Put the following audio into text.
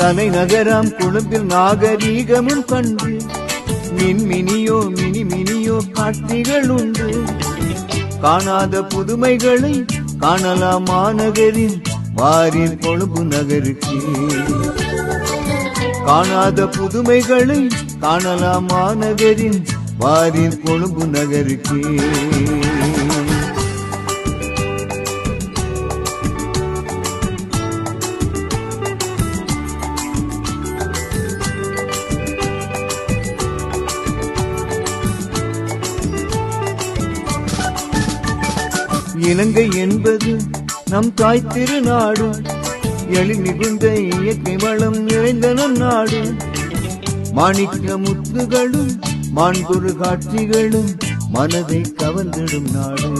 தலைநகராம் கொழும்பில் நாகரீகமும் கண்டு மின்மினியோ மினிமினியோ காட்சிகள் உண்டு. காணாத புதுமைகளை காணலாம் மாநகரின் வாரின் கொழும்பு நகருக்கு. காணாத புதுமைகளை காணலாம் மாநகரின் வாரின் கொழும்பு நகருக்கு. இலங்கை என்பது நம் தாய் திருநாடு, எழில் மிகுந்த இயற்கை வளம் நிறைந்த நம் நாடு. மாணிக்க முத்துகளும் மாண்புறு காட்சிகளும் மனதை கவர்ந்திடும் நாடு.